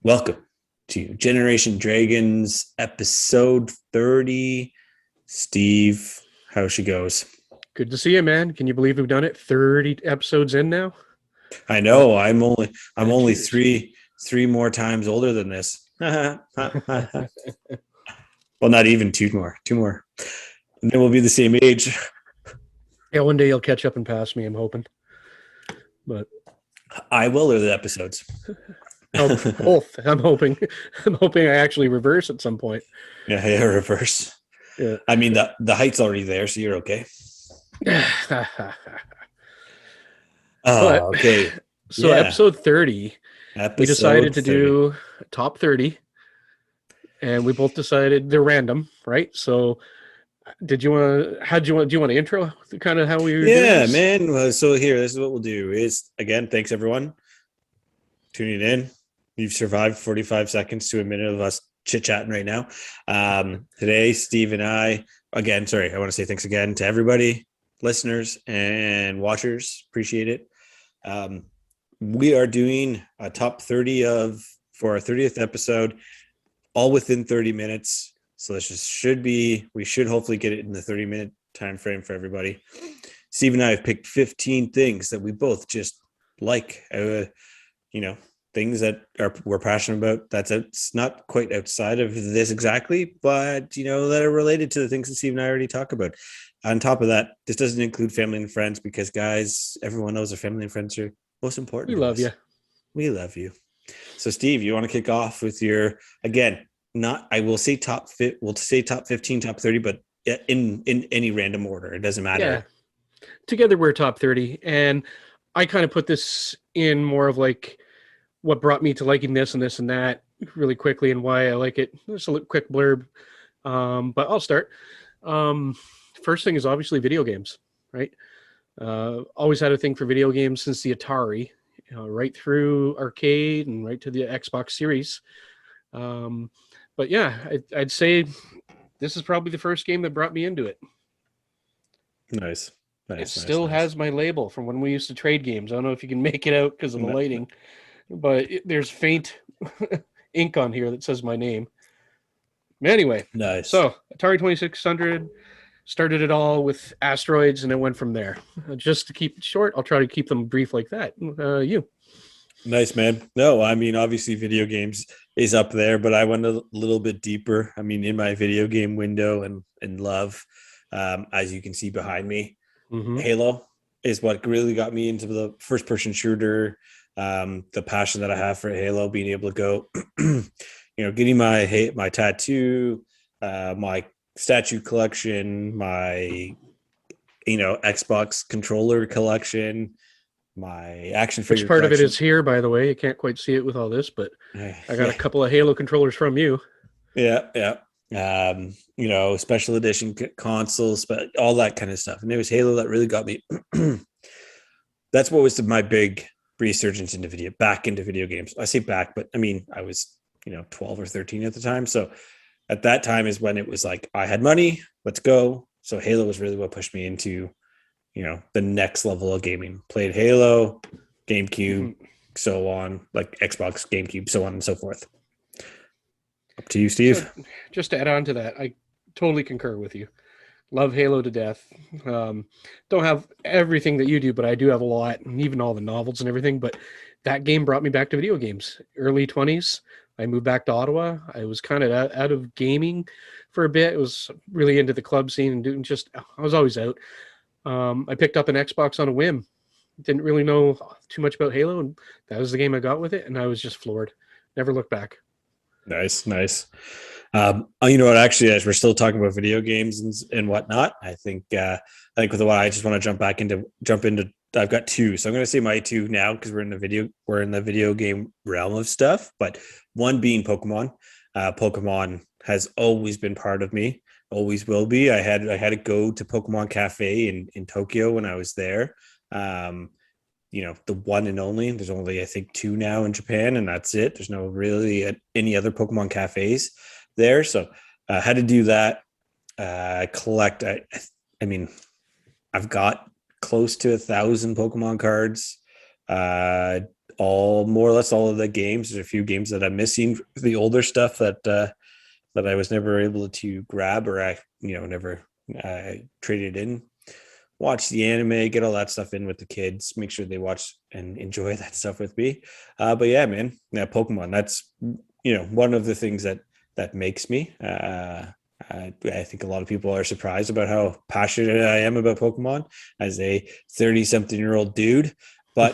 Welcome to Generation Dragons episode 30. Steve, how she goes? Good to see you, man. Can you believe we've done it? 30 episodes in now. I What? know I'm only Cheers. three more times older than this. Well, not even two more. Two more. And then we'll be the same age. Yeah, one day you'll catch up and pass me, I'm hoping. But I will, or the episodes. both. I'm hoping. I'm hoping I actually reverse at some point. Yeah, reverse. Yeah. I mean the height's already there, so you're okay. But Oh, okay. so Yeah. episode 30, we decided Episode to 30. do top 30, and we both decided they're random, right? So do you want to intro kind of how we were doing Yeah, this? man. Well, so here, this is what we'll do. Is again, thanks everyone tuning in. You've survived 45 seconds to a minute of us chit chatting right now. Today, Steve and I, again, sorry, I want to say thanks again to everybody, listeners and watchers. Appreciate it. We are doing a top 30 for our 30th episode, all within 30 minutes. So this we should hopefully get it in the 30-minute time frame for everybody. Steve and I have picked 15 things that we both just like, things that we're passionate about. It's not quite outside of this exactly, but that are related to the things that Steve and I already talk about. On top of that, this doesn't include family and friends because, guys, everyone knows their family and friends are most important We to love us. you. We love you. So, Steve, you want to kick off with your, again, not, I will say we'll say top 15, top 30, but in any random order. It doesn't Yeah. matter. Together we're top 30, and I kind of put this in more of like what brought me to liking this and this and that really quickly and why I like it. Just a quick blurb. But I'll start. Um, First thing is obviously video games, right? Always had a thing for video games since the Atari, right through arcade and right to the Xbox Series. Um, but yeah, I'd say this is probably the first game that brought me into it. Nice. It Nice, nice, still nice. has my label from when we used to trade games. I don't know if you can make it out because of the lighting, but there's faint ink on here that says my name. Anyway, Nice. so Atari 2600 started it all with asteroids, and it went from there. Just to keep it short, I'll try to keep them brief like that. You? Nice, man. No, I mean, obviously, video games is up there, but I went a little bit deeper. I mean, in my video game window and love, as you can see behind me, Mm-hmm. Halo is what really got me into the first person shooter. The passion that I have for Halo, being able to go, getting my tattoo, my statue collection, my Xbox controller collection, my action Which figure part of it collection. is here, by the way? You can't quite see it with all this, but I got a Yeah, couple of Halo controllers from you. yeah, yeah. Special edition consoles, but all that kind of stuff. And it was Halo that really got me. That's what was my big resurgence back into video games. I say back, but I mean, I was, 12 or 13 at the time. So at that time is when it was like, I had money, let's go. So Halo was really what pushed me into, the next level of gaming. Played Halo, GameCube, Mm-hmm. so on, like Xbox, GameCube, so on and so forth. Up to you, So, Steve. just to add on to that, I totally concur with you. Love Halo to death. Don't have everything that you do, but I do have a lot, and even all the novels and everything. But that game brought me back to video games. Early 20s, I moved back to Ottawa. I was kind of out of gaming for a bit. I was really into the club scene and doing I was always out. I picked up an Xbox on a whim. Didn't really know too much about Halo, and that was the game I got with it, and I was just floored. Never looked back. Nice, nice. You know what? Actually, as we're still talking about video games and whatnot, I think with what I just want to jump into. I've got two, so I'm going to say my two now because we're in the video game realm of stuff. But one being Pokemon. Pokemon has always been part of me, always will be. I had to go to Pokemon Cafe in Tokyo when I was there. Um, the one and only. There's only, I think, two now in Japan, and that's it. There's no really any other Pokemon cafes there. So I had to do that. Collect. I mean, I've got close to 1,000 Pokemon cards, uh, all more or less all of the games. There's a few games that I'm missing, the older stuff that I was never able to grab, or I never traded in. Watch the anime, get all that stuff in with the kids, make sure they watch and enjoy that stuff with me. But yeah, man, yeah, Pokemon. That's one of the things that makes me. I think a lot of people are surprised about how passionate I am about Pokemon as a 30-something-year-old dude. But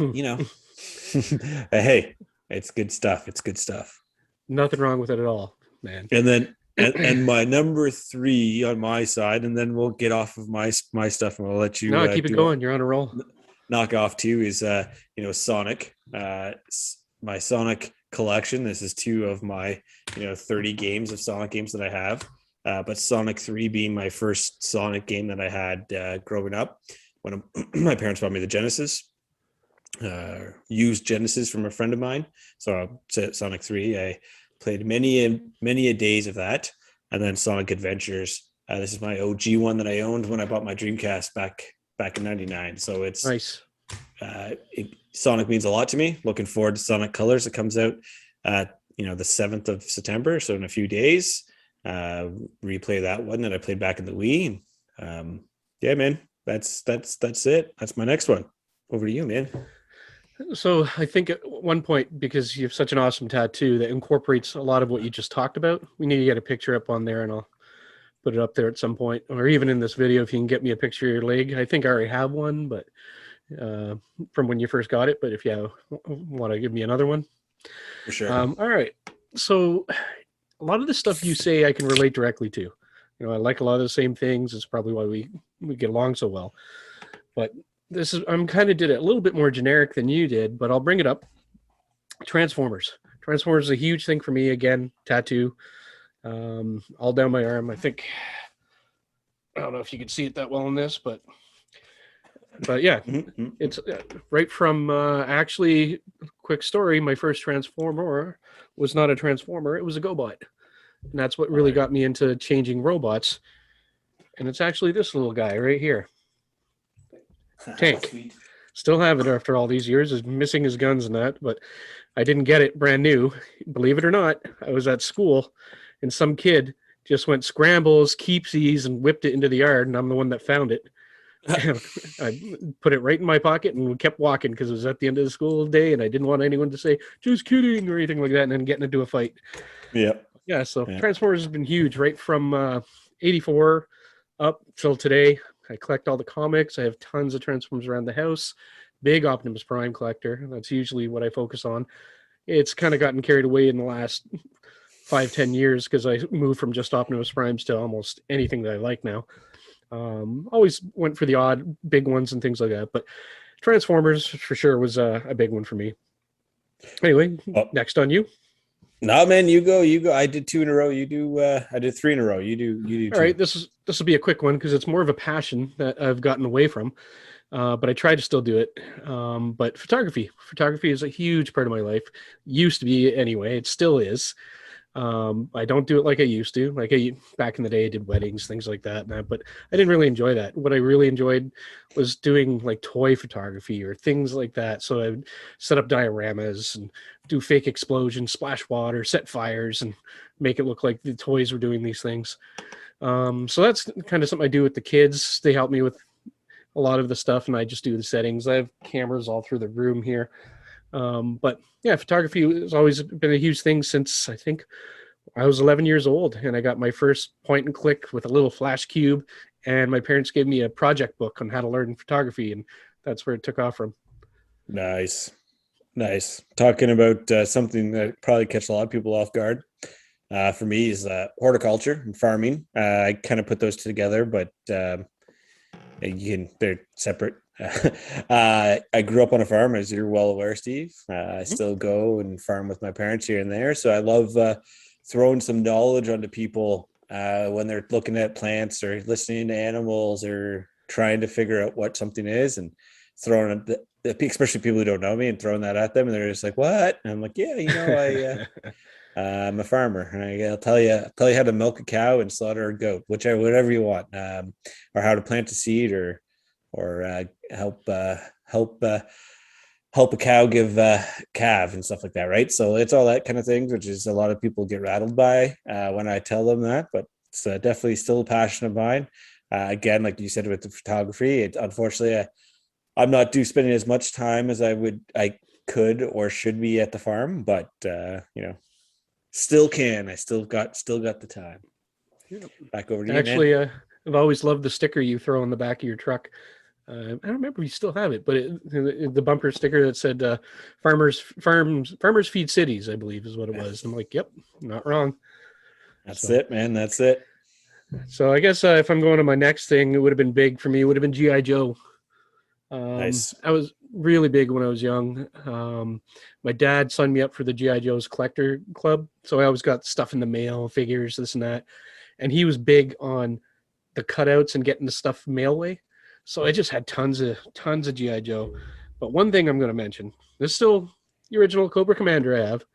hey, it's good stuff. It's good stuff. Nothing wrong with it at all, man. And then and my number 3 on my side, and then we'll get off of my stuff, and I'll let you No, keep it going. You're on a roll. knock off too. Is Sonic. My Sonic collection. This is 2 of my 30 games of Sonic games that I have. But Sonic 3 being my first Sonic game that I had growing up when my parents bought me the Genesis. Used Genesis from a friend of mine. So Sonic 3, I played many a days of that. And then Sonic Adventures. This is my OG one that I owned when I bought my Dreamcast back in '99. So it's nice. Sonic means a lot to me. Looking forward to Sonic Colors. It comes out the 7th of September, so in a few days. Replay that one that I played back in the Wii. Yeah, man, that's it. That's my next one. Over to you, man. So I think at one point, because you have such an awesome tattoo that incorporates a lot of what you just talked about, we need to get a picture up on there, and I'll put it up there at some point, or even in this video if you can get me a picture of your leg. I think I already have one, but from when you first got it. But if you want to give me another one, for sure. All right. So a lot of the stuff you say I can relate directly to. I like a lot of the same things. It's probably why we get along so well. But I'm kind of did it a little bit more generic than you did, but I'll bring it up. Transformers. Transformers is a huge thing for me. Again, tattoo, all down my arm. I don't know if you can see it that well in this, but yeah, it's right from actually, quick story. My first Transformer was not a Transformer. It was a GoBot. And that's what really got me into changing robots. And it's actually this little guy right here. Tank. Still have it after all these years. Is missing his guns and that, but I didn't get it brand new. Believe it or not, I was at school and some kid just went scrambles, keepsies, and whipped it into the yard, and I'm the one that found it. I put it right in my pocket and we kept walking because it was at the end of the school day and I didn't want anyone to say, just kidding, or anything like that, and then getting into a fight. Yeah, so Transformers has been huge right from 84 up till today. I collect all the comics. I have tons of Transformers around the house. Big Optimus Prime collector. That's usually what I focus on. It's kind of gotten carried away in the last 5-10 years because I moved from just Optimus Primes to almost anything that I like now. Always went for the odd big ones and things like that, but Transformers for sure was a big one for me. Anyway, next on you. No, man, you go. I did 2 in a row. You do. I did 3 in a row. You do. All 2. Right. This will be a quick one because it's more of a passion that I've gotten away from, but I try to still do it. But photography is a huge part of my life. Used to be anyway. It still is. I don't do it like I used to. Like back in the day, I did weddings, things like that. But I didn't really enjoy that. What I really enjoyed was doing like toy photography or things like that. So I would set up dioramas and do fake explosions, splash water, set fires, and make it look like the toys were doing these things. So that's kind of something I do with the kids. They help me with a lot of the stuff, and I just do the settings. I have cameras all through the room here. But yeah, photography has always been a huge thing since I think I was 11 years old, and I got my first point and click with a little flash cube, and my parents gave me a project book on how to learn photography, and that's where it took off from. Nice. Talking about something that probably catch a lot of people off guard. For me is horticulture and farming. I kind of put those together, but they're separate. I grew up on a farm, as you're well aware, Steve. I still go and farm with my parents here and there. So I love throwing some knowledge onto people when they're looking at plants or listening to animals or trying to figure out what something is, and throwing especially people who don't know me, and throwing that at them, and they're just like, "What?" And I'm like, "Yeah, I'm a farmer, and I'll tell you how to milk a cow and slaughter a goat, whatever you want, or how to plant a seed, or help help a cow give calf and stuff like that, right? So it's all that kind of things, which is a lot of people get rattled by when I tell them that, but it's definitely still a passion of mine. Again, like you said with the photography, it unfortunately I'm not spending as much time as I could or should be at the farm, but still can. I still got the time. Yeah. Back over to you, man. Actually, I've always loved the sticker you throw on the back of your truck. I don't remember if you still have it, but the bumper sticker that said "Farmers feed cities," I believe, is what it was. I'm like, yep, not wrong. That's So, it, man. That's it. so I guess if I'm going to my next thing, it would have been big for me. It would have been GI Joe. Nice. I was really big when I was young. My dad signed me up for the GI Joe's collector club, so I always got stuff in the mail, figures, this and that. And he was big on the cutouts and getting the stuff mail way. So I just had tons of GI Joe. But one thing I'm going to mention: this is still the original Cobra Commander I have,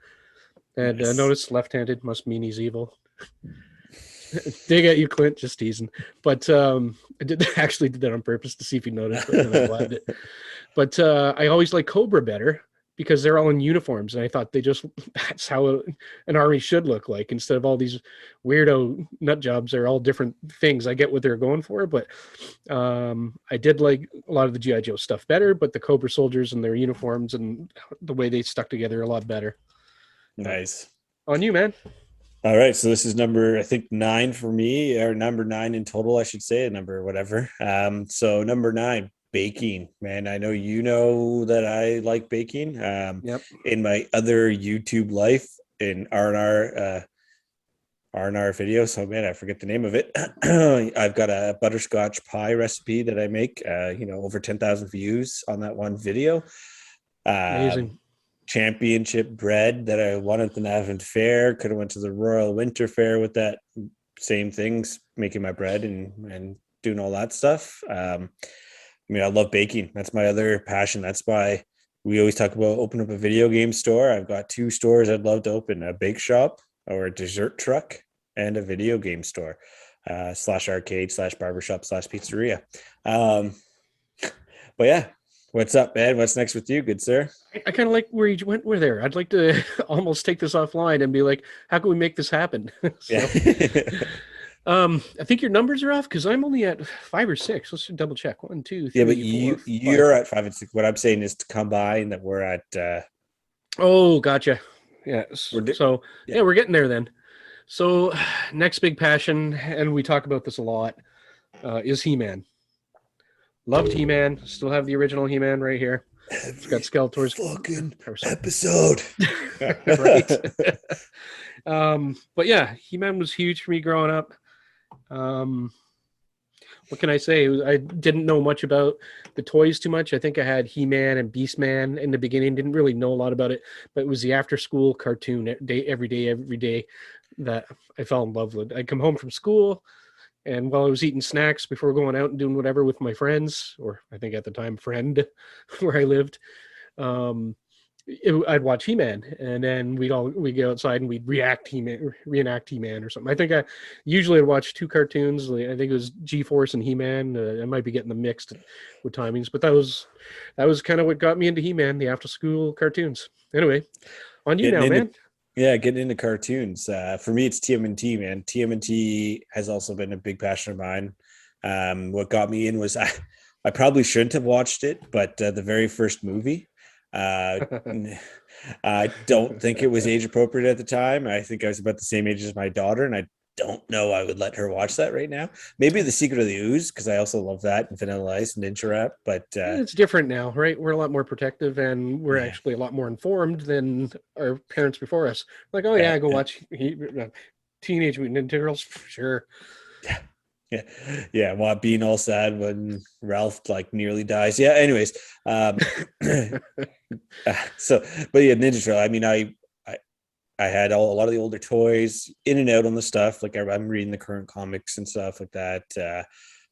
and Nice. notice left-handed must mean he's evil. Dig at you, Clint. Just teasing. But I actually did that on purpose to see if you noticed, but then I blabbed it. But I always like Cobra better because they're all in uniforms, and I thought that's how an army should look like instead of all these weirdo nut jobs. They're all different things. I get what they're going for, but I did like a lot of the GI Joe stuff better. But the Cobra soldiers and their uniforms and the way they stuck together a lot better. But Nice. on you, man. All right, so this is number I think 9 for me, or number 9 in total, I should say, number whatever. So number 9, baking. Man, I know you know that I like baking. Yep. In my other YouTube life in R&R video, so man, I forget the name of it. I've got a butterscotch pie recipe that I make. Over 10,000 views on that one video. Amazing. Championship bread that I won at the Navin Fair. Could have went to the Royal Winter Fair with that same things, making my bread and doing all that stuff. I love baking. That's my other passion. That's why we always talk about open up a video game store. I've got 2 stores I'd love to open: a bake shop or a dessert truck, and a video game store slash arcade slash barbershop slash pizzeria. But yeah, what's up, man? What's next with you, good sir? I kind of like where you went with there. I'd like to almost take this offline and be like, how can we make this happen? Yeah. I think your numbers are off because I'm only at 5 or 6. Let's double check. 1, 2, Yeah, but 3, 4, 5. you're at 5 and 6. What I'm saying is to combine that we're at Oh, gotcha. Yeah. we're So yeah. yeah, we're getting there then. So next big passion, and we talk about this a lot, is He-Man. Loved He-Man. Still have the original He-Man right here. It's got Skeletor's fucking episode. right. But yeah, He-Man was huge for me growing up. What can I say? I didn't know much about the toys too much. I think I had He-Man and Beastman in the beginning. Didn't really know a lot about it, but it was the after-school cartoon every day that I fell in love with. I'd come home from school, and while I was eating snacks before going out and doing whatever with my friends, or I think at the time friend where I lived, um, I'd watch He-Man, and then we'd go outside and we'd reenact He-Man or something. I think I usually I'd watch 2 cartoons. I think it was G-Force and He-Man. I might be getting them mixed with timings, but that was kind of what got me into He-Man, the after-school cartoons. Anyway, on you getting now, into man. getting into cartoons. For me, it's TMNT, man. TMNT has also been a big passion of mine. What got me in was I probably shouldn't have watched it, but the very first movie. Uh, I don't think it was age appropriate at the time. I think I was about the same age as my daughter, and I don't know I would let her watch that right now. Maybe The Secret of the Ooze, because I also love that, and Vanilla Ice and Ninja Rap. But It's different now, right? We're a lot more protective, and we're yeah, actually a lot more informed than our parents before us. Like, oh yeah, go yeah, watch Teenage Mutant Ninja Turtles, sure. yeah, yeah, yeah. Well, being all sad when Ralph like nearly dies. Yeah. Anyways, so but yeah, Ninja Turtle. I mean, I had a lot of the older toys, in and out on the stuff. Like I'm reading the current comics and stuff like that.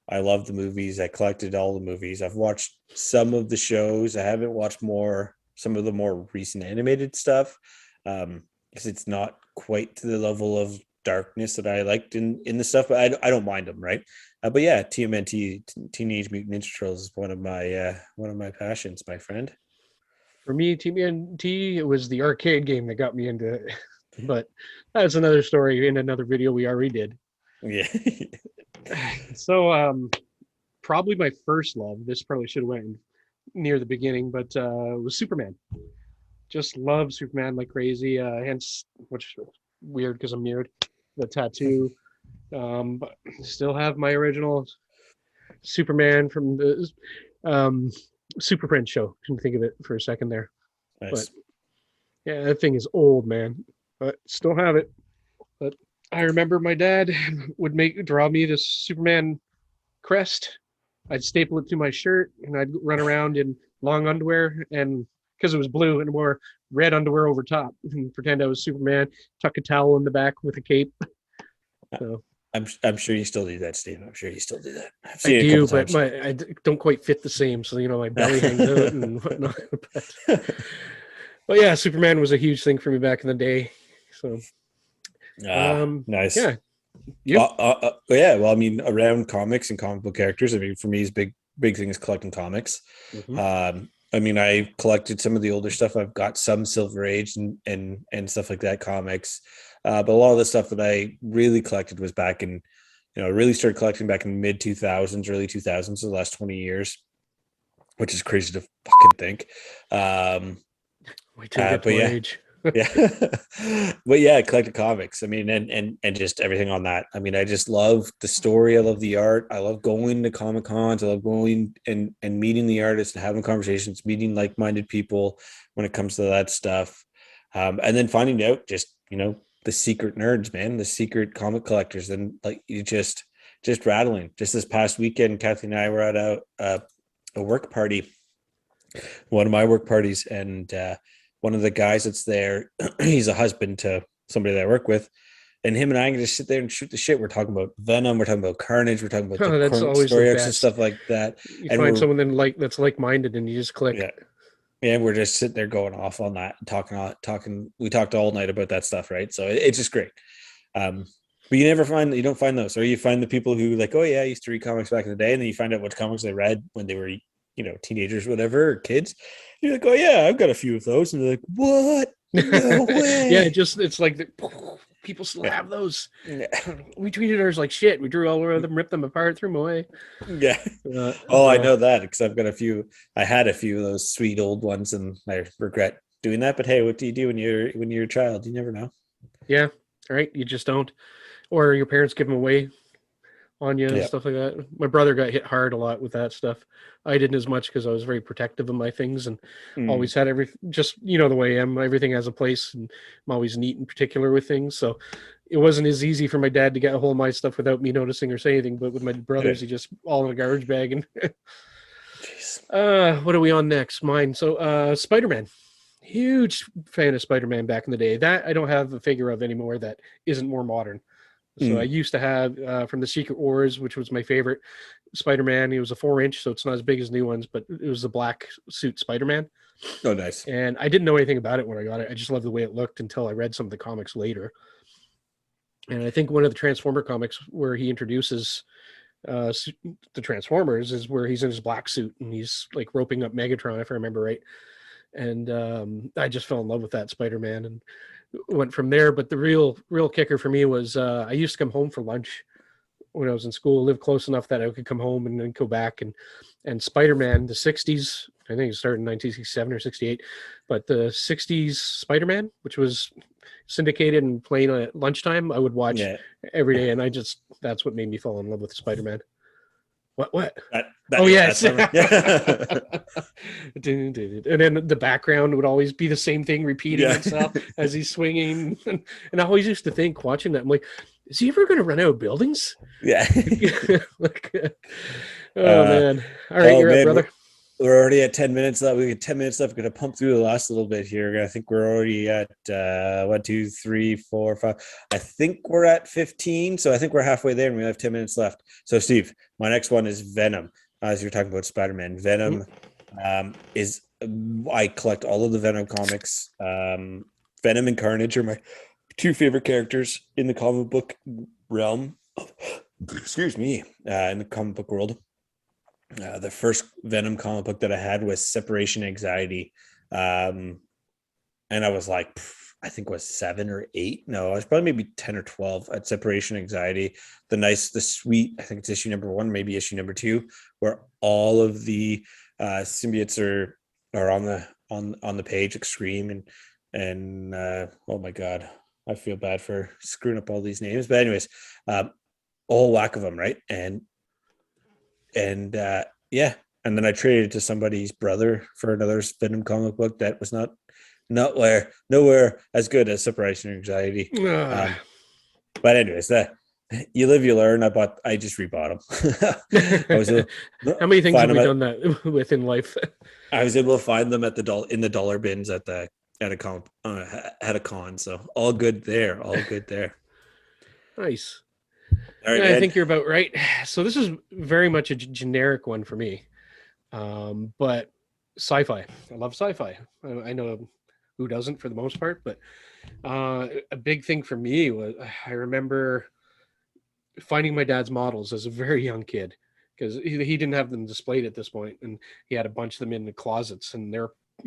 I love the movies. I collected all the movies. I've watched some of the shows. I haven't watched some of the more recent animated stuff, because it's not quite to the level of darkness that I liked in the stuff. But I don't mind them, right? But yeah, TMNT, Teenage Mutant Ninja Turtles is one of my passions, my friend. For me, TMNT, it was the arcade game that got me into it. But that's another story in another video we already did. Yeah. So probably my first love, this probably should have went near the beginning, but was Superman. Just love Superman like crazy. Hence, which is weird because I'm mirrored, the tattoo. But still have my original Superman from the Super Friends show. Couldn't think of it for a second there. But Nice. yeah, that thing is old, man. But still have it. But I remember my dad would draw me this Superman crest. I'd staple it to my shirt and I'd run around in long underwear and because it was blue and wore red underwear over top and pretend I was Superman, tuck a towel in the back with a cape. So I'm sure you still do that, Steve. I'm sure you still do that. I've I seen it a do, couple but times. I don't quite fit the same. So, my belly hangs out and whatnot. But yeah, Superman was a huge thing for me back in the day. So, Nice. yeah, you? Yeah. Well, I mean, around comics and comic book characters, I mean, for me, is big thing is collecting comics. Mm-hmm. I mean, I collected some of the older stuff. I've got some Silver Age and stuff like that comics. But a lot of the stuff that I really collected was back in, I really started collecting back in mid 2000s, early 2000s, so the last 20 years, which is crazy to fucking think. Wait till you get to But my yeah, age. yeah. But yeah, I collected comics. I mean, and just everything on that. I mean, I just love the story. I love the art. I love going to Comic Cons. I love going and meeting the artists and having conversations, meeting like-minded people when it comes to that stuff. And then finding out just, the secret nerds, man, the secret comic collectors. And like you just rattling. Just this past weekend, Kathy and I were at a work party, one of my work parties, and one of the guys that's there, he's a husband to somebody that I work with, and him and I can just sit there and shoot the shit. We're talking about Venom, we're talking about Carnage, we're talking about the Oh, that's current always the story arcs and best. stuff like that. You And find someone that's like-minded and you just click. yeah, and we're just sitting there going off on that and talking. We talked all night about that stuff, right? So it's just great. But you don't find those, or you find the people who like, oh yeah, I used to read comics back in the day, and then you find out what comics they read when they were, teenagers, whatever, or kids. You're like, oh yeah, I've got a few of those, and they're like, what? No Yeah, way. it's like people still Yeah. have those. Yeah. We treated ours like shit. We drew all of them, ripped them apart, threw them away. Yeah. Uh, Oh, I uh, know that because I've got a few. I had a few of those sweet old ones, and I regret doing that. But hey, what do you do when you're a child? You never know. yeah, all right. You just don't, or your parents give them away on you and Yeah. stuff like that. My brother got hit hard a lot with that stuff. I didn't as much because I was very protective of my things and Mm. always had just the way I am. Everything has a place, and I'm always neat and particular with things. So it wasn't as easy for my dad to get a hold of my stuff without me noticing or say anything. But with my Yeah. brothers, he just all in a garbage bag. And Jeez. what are we on next? Mine. So Spider-Man. Huge fan of Spider-Man back in the day. That I don't have a figure of anymore that isn't more modern. So I Mm. used to have from the Secret Wars, which was my favorite Spider-Man. He was a 4-inch, so it's not as big as new ones, but it was the black suit Spider-Man. Oh, nice. And I didn't know anything about it when I got it. I just loved the way it looked until I read some of the comics later. And I think one of the Transformer comics where he introduces the Transformers is where he's in his black suit and he's like roping up Megatron, if I remember right. And I just fell in love with that Spider-Man and went from there. But the real kicker for me was I used to come home for lunch when I was in school, lived close enough that I could come home and then go back and Spider-Man, the 60s, I think it started in 1967 or 68, but the 60s Spider-Man, which was syndicated and playing at lunchtime, I would watch Yeah. every day. And that's what made me fall in love with Spider-Man. What? That Oh, yeah, yes. that's yeah. And then the background would always be the same thing repeating Yeah. itself as he's swinging. And I always used to think watching that, I'm like, is he ever going to run out of buildings? Yeah. Like, oh, uh man. All right, oh you're up, man, brother. we're already at 10 minutes left. We got 10 minutes left. We're gonna pump through the last little bit here. I think we're already at 1, 2, 3, 4, 5. I think we're at 15. So I think we're halfway there and we have 10 minutes left. So Steve, my next one is Venom. As you're talking about Spider-Man. Venom is I collect all of the Venom comics. Venom and Carnage are my two favorite characters in the comic book realm. Excuse me, in the comic book world. The first Venom comic book that I had was Separation Anxiety. and I was like, I think it was 7 or 8. No, I was probably maybe 10 or 12 at Separation Anxiety. The sweet, I think it's issue number 1, maybe issue number 2, where all of the symbiotes are on the page, like Scream and oh my god, I feel bad for screwing up all these names. But anyways, a whole whack of them, right? And yeah, and then I traded it to somebody's brother for another Venom comic book that was nowhere as good as Separation Anxiety. But anyways, that you live, you learn. I just rebought them. I was How many things have we done that with in life? I was able to find them at in the dollar bins at a con. So all good there. All good there. Nice. All right, Yeah, I think you're about right. So this is very much a generic one for me, but sci-fi. I love sci-fi. I know who doesn't for the most part, but a big thing for me was I remember finding my dad's models as a very young kid because he didn't have them displayed at this point, and he had a bunch of them in the closets, and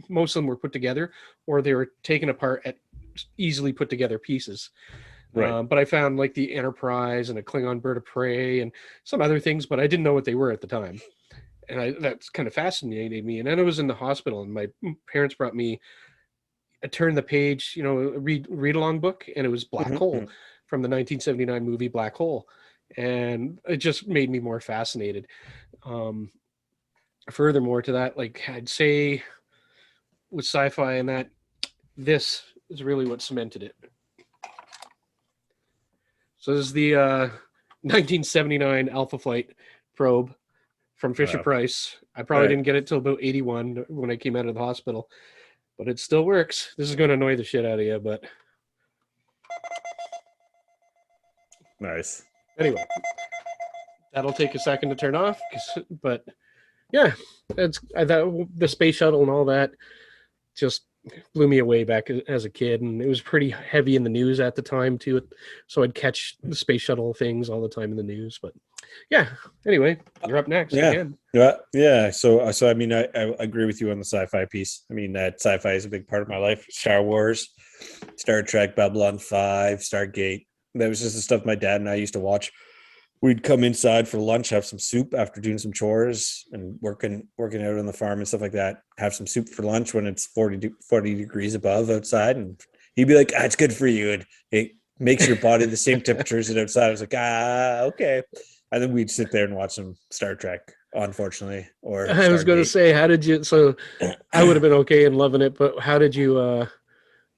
most of them were put together or they were taken apart at easily put together pieces. right. But I found like the Enterprise and a Klingon bird of prey and some other things, but I didn't know what they were at the time. And that's kind of fascinated me. And then I was in the hospital, and my parents brought me a turn the page, read along book, and it was Black Hole from the 1979 movie Black Hole, and it just made me more fascinated. Furthermore to that, like I'd say with sci-fi and that, this is really what cemented it. So this is the 1979 Alpha Flight probe from Fisher Price. I probably didn't get it till about 81 when I came out of the hospital, but it still works. This is going to annoy the shit out of you, but Nice. Anyway, that'll take a second to turn off, but yeah, I thought the space shuttle and all that just blew me away back as a kid, and it was pretty heavy in the news at the time too, so I'd catch the space shuttle things all the time in the news. But yeah, anyway, you're up next. Again. Yeah. So I mean, I agree with you on the sci-fi piece. I mean, that sci-fi is a big part of my life. Star Wars, Star Trek, Babylon 5, Stargate. That was just the stuff my dad and I used to watch. We'd come inside for lunch, have some soup after doing some chores and working out on the farm and stuff like that. Have some soup for lunch when it's 40 degrees above outside, and he'd be like, "It's good for you. It makes your body the same temperature as it outside." I was like, okay. And then we'd sit there and watch some Star Trek, unfortunately. Or I was going to say, how did you? So I would have been okay and loving it, but how did you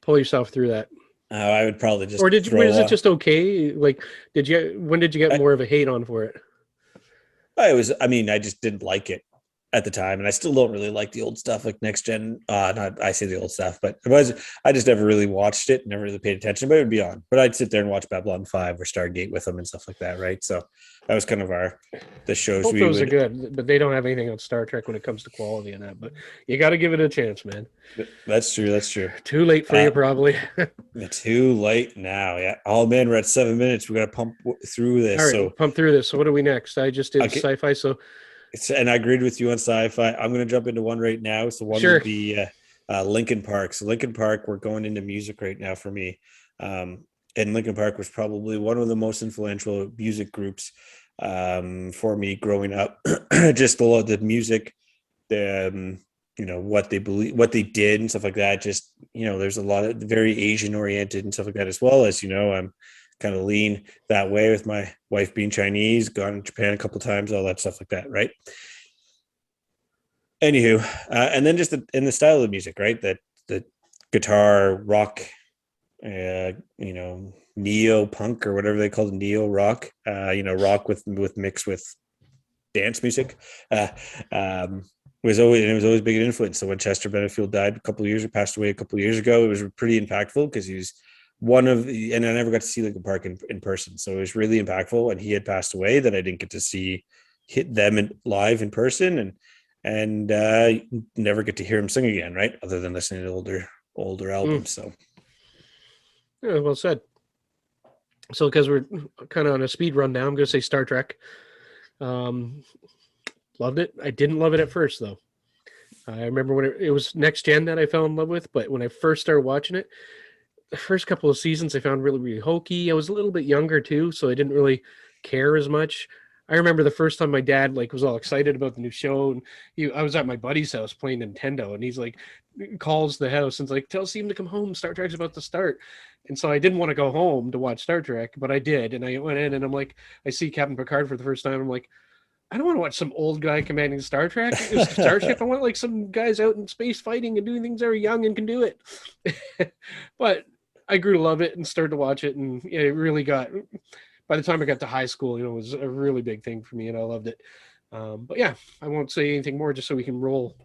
pull yourself through that? I would probably just. Or was it just okay? Like, when did you get more of a hate on for it? I just didn't like it at the time, and I still don't really like the old stuff, like Next Gen. Not I say the old stuff, but I just never really watched it, never really paid attention. But it would be on. But I'd sit there and watch Babylon 5 or Stargate with them and stuff like that, right? So that was kind of the shows. Both those are good, but they don't have anything on Star Trek when it comes to quality and that. But you got to give it a chance, man. That's true. Too late for you, probably. Too late now. Yeah. Oh man, we're at 7 minutes. We got to pump through this. All right, pump through this. So what are we next? I just did sci-fi. So. And I agreed with you on sci-fi. I'm going to jump into one right now. So one would be Linkin Park. So Linkin Park, we're going into music right now for me. And Linkin Park was probably one of the most influential music groups for me growing up. Just the music, what they believe, what they did and stuff like that. Just, there's a lot of very Asian oriented and stuff like that, as well as, I'm kind of lean that way with my wife being Chinese, gone to Japan a couple of times, all that stuff like that. Right. Anywho, and then just in the style of music, right? That the guitar rock, neo punk or whatever they call it, neo rock, rock with mixed with dance music, was always big influence. So when Chester Benningfield died passed away a couple of years ago, it was pretty impactful because he was and I never got to see Linkin Park in person. So it was really impactful, and he had passed away that I didn't get to see them live in person, and never get to hear him sing again, right? Other than listening to older albums. So yeah, well said. So because we're kind of on a speed run now, I'm going to say Star Trek. Loved it. I didn't love it at first though. I remember when it was Next Gen that I fell in love with, but when I first started watching it, the first couple of seasons I found really, really hokey. I was a little bit younger too, so I didn't really care as much. I remember the first time my dad like was all excited about the new show, and I was at my buddy's house playing Nintendo, and he's like calls the house and's like, "Tell Steven to come home. Star Trek's about to start." And so I didn't want to go home to watch Star Trek, but I did, and I went in, and I'm like, I see Captain Picard for the first time. I'm like, I don't want to watch some old guy commanding Star Trek, Starship. I want like some guys out in space fighting and doing things that are young and can do it. But I grew to love it and started to watch it, and it really got. By the time I got to high school, it was a really big thing for me, and I loved it. But yeah, I won't say anything more, just so we can roll.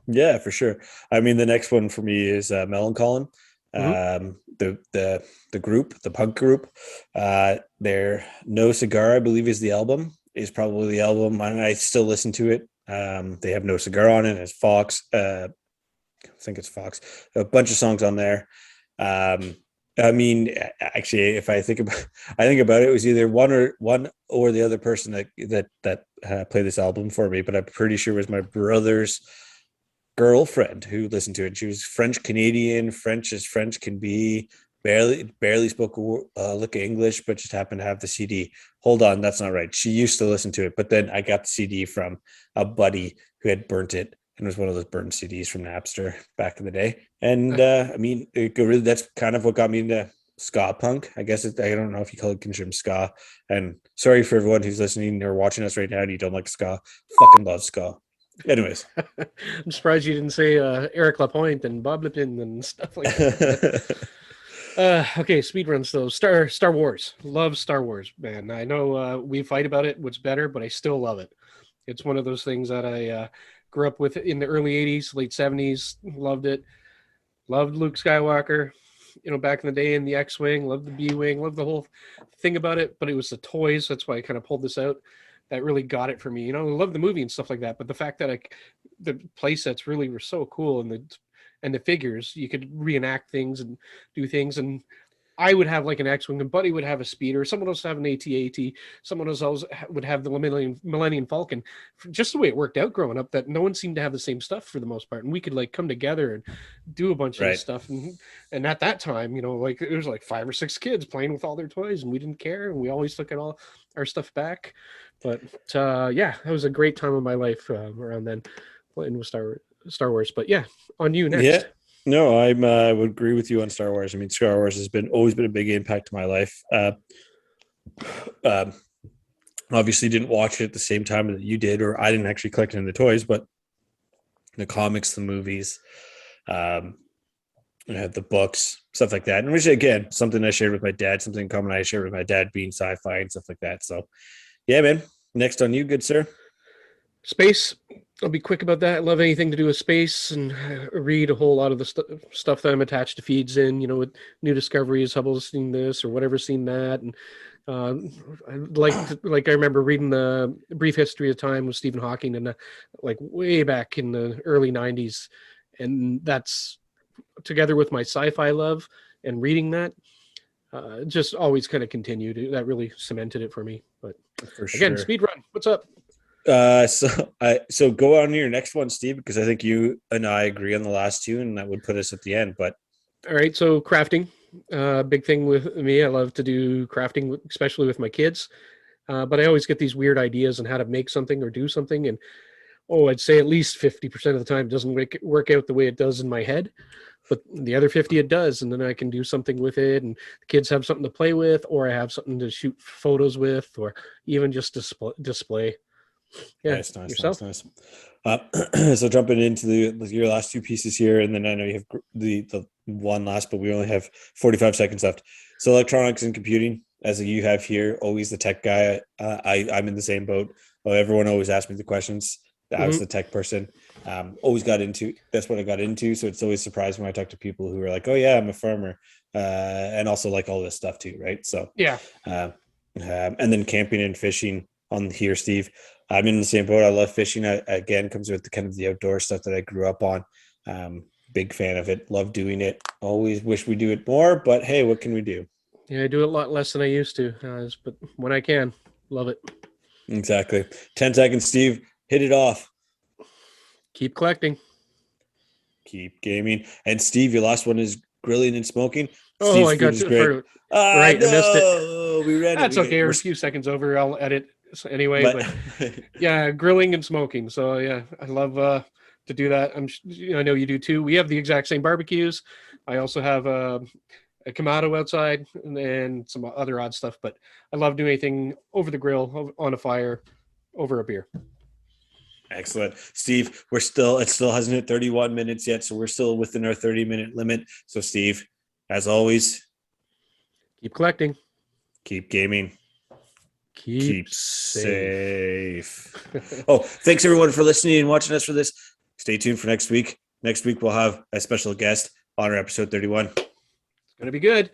Yeah, for sure. I mean, the next one for me is Melancholy. Mm-hmm. The group, the punk group. Their No Cigar, I believe, is the album. Is probably the album, and I still listen to it. They have No Cigar on it. It's Fox. I think it's Fox. A bunch of songs on there. I mean, actually, if I think about it, it was either one or the other person that played this album for me. But I'm pretty sure it was my brother's girlfriend who listened to it. She was French Canadian, French as French can be. Barely spoke a lick of English, but just happened to have the CD. Hold on, that's not right. She used to listen to it, but then I got the CD from a buddy who had burnt it, and it was one of those burned CDs from Napster back in the day. And I mean, that's kind of what got me into ska punk. I guess I don't know if you call it consider ska. And sorry for everyone who's listening or watching us right now and you don't like ska. Fucking love ska. Anyways, I'm surprised you didn't say Eric Lapointe and Bob Lepin and stuff like that. Okay, speed runs though. Star Wars. Love Star Wars, man. I know we fight about it, what's better, but I still love it. It's one of those things that I grew up with in the early 80s, late 70s. Loved it. Loved Luke Skywalker, back in the day in the X-Wing. Loved the B-Wing. Loved the whole thing about it, but it was the toys. That's why I kind of pulled this out. That really got it for me. I love the movie and stuff like that, but the fact that the play sets really were so cool, and the figures, you could reenact things and do things. And I would have like an X-Wing, and Buddy would have a speeder, someone else would have an AT-AT, someone else would have the Millennium Falcon. Just the way it worked out growing up, that no one seemed to have the same stuff for the most part, and we could like come together and do a bunch of this right. stuff. And at that time, like it was like 5 or 6 kids playing with all their toys, and we didn't care, and we always took it all our stuff back. But yeah, that was a great time of my life around then, playing with Star Wars. But yeah, on you next. Yeah. No, I would agree with you on Star Wars. I mean, Star Wars has always been a big impact to my life. Obviously, didn't watch it at the same time that you did, or I didn't actually collect it in the toys, but the comics, the movies, the books, stuff like that. And which again, something I shared with my dad, something in common I shared with my dad, being sci-fi and stuff like that. So, yeah, man. Next on you, good sir. Space. I'll be quick about that. I love anything to do with space, and read a whole lot of the stuff that I'm attached to feeds in, with new discoveries, Hubble's seen this or whatever's seen that. And I remember reading the Brief History of Time with Stephen Hawking, and like way back in the early 90s. And that's together with my sci-fi love and reading that, just always kind of continued. That really cemented it for me. But for sure. Again, speed run. What's up? So go on to your next one, Steve, because I think you and I agree on the last two, and that would put us at the end. But all right, so crafting, big thing with me. I love to do crafting, especially with my kids. But I always get these weird ideas on how to make something or do something, and I'd say at least 50% of the time it doesn't work out the way it does in my head, but the other 50 it does, and then I can do something with it, and the kids have something to play with, or I have something to shoot photos with, or even just display. Yeah, nice. So jumping into your last two pieces here, and then I know you have the one last, but we only have 45 seconds left. So electronics and computing, as you have here, always the tech guy. I'm in the same boat. Everyone always asks me the questions. I was the tech person. Always got into. That's what I got into. So it's always surprising when I talk to people who are like, "Oh yeah, I'm a farmer," and also like all this stuff too, right? So yeah. And then camping and fishing on here, Steve. I'm in the same boat. I love fishing. Again, comes with the kind of the outdoor stuff that I grew up on. Big fan of it. Love doing it. Always wish we do it more, but hey, what can we do? Yeah, I do it a lot less than I used to, but when I can, love it. Exactly. 10 seconds, Steve. Hit it off. Keep collecting. Keep gaming. And Steve, your last one is grilling and smoking. Oh, Steve's I food got is you great. for right. I missed it. No, we ran it. That's okay. We're a few seconds over. I'll edit anyway. But yeah, grilling and smoking. So yeah, I love to do that. I know you do too. We have the exact same barbecues. I also have a Kamado outside and some other odd stuff. But I love doing anything over the grill, on a fire, over a beer. Excellent. Steve, it still hasn't hit 31 minutes yet, so we're still within our 30-minute limit. So Steve, as always, keep collecting, keep gaming, keep safe. Oh, thanks everyone for listening and watching us for this. Stay tuned for next week. Next week we'll have a special guest on our episode 31. It's going to be good.